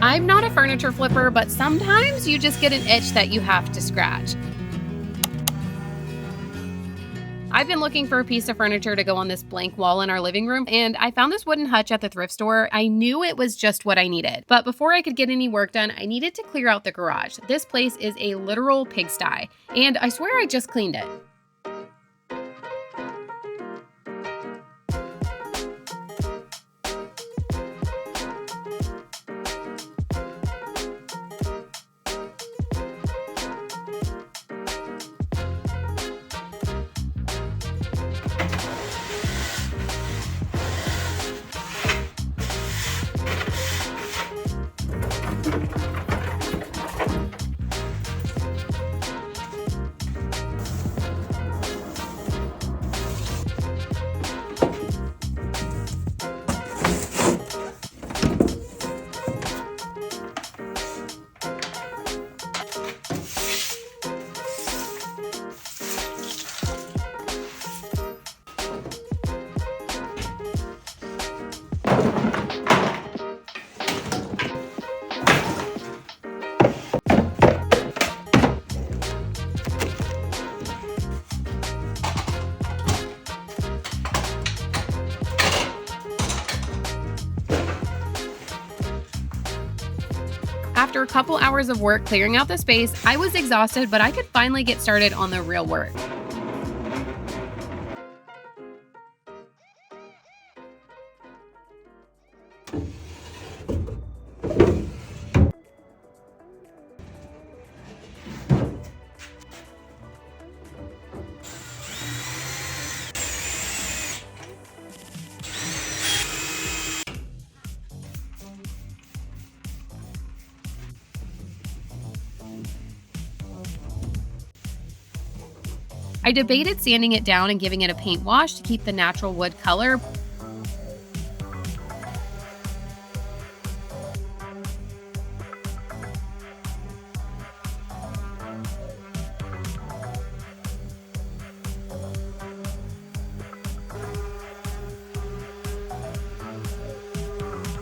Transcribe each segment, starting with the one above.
I'm not a furniture flipper, but sometimes you just get an itch that you have to scratch. I've been looking for a piece of furniture to go on this blank wall in our living room, and I found this wooden hutch at the thrift store. I knew it was just what I needed. But before I could get any work done, I needed to clear out the garage. This place is a literal pigsty, and I swear I just cleaned it. After a couple hours of work clearing out the space, I was exhausted, but I could finally get started on the real work. I debated sanding it down and giving it a paint wash to keep the natural wood color.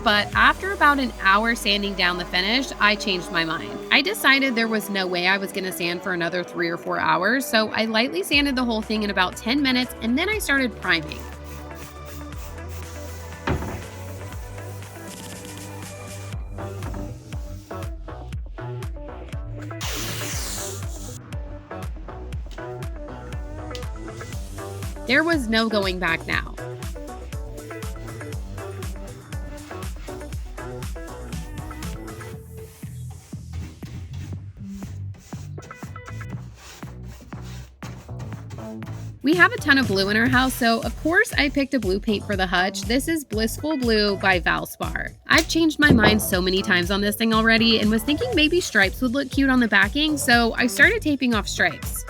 But after about an hour sanding down the finish, I changed my mind. I decided there was no way I was going to sand for another 3 or 4 hours, so I lightly sanded the whole thing in about 10 minutes, and then I started priming. There was no going back now. We have a ton of blue in our house, so of course I picked a blue paint for the hutch. This is Blissful Blue by Valspar. I've changed my mind so many times on this thing already and was thinking maybe stripes would look cute on the backing, so I started taping off stripes.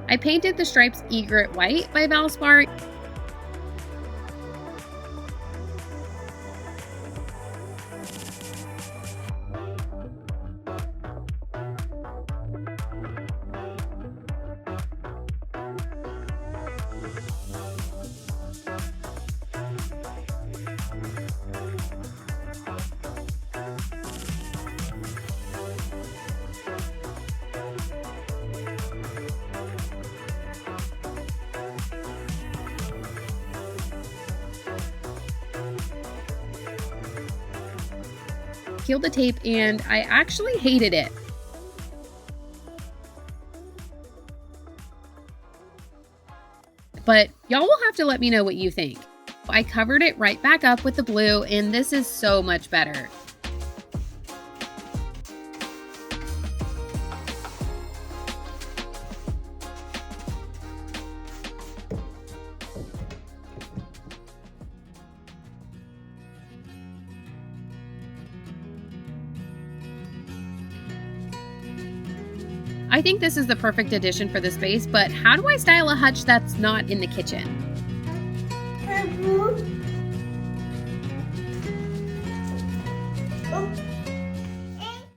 I painted the stripes egret white by Valspar. Peeled the tape, and I actually hated it. But y'all will have to let me know what you think. I covered it right back up with the blue, and this is so much better. I think this is the perfect addition for the space, but how do I style a hutch that's not in the kitchen? you.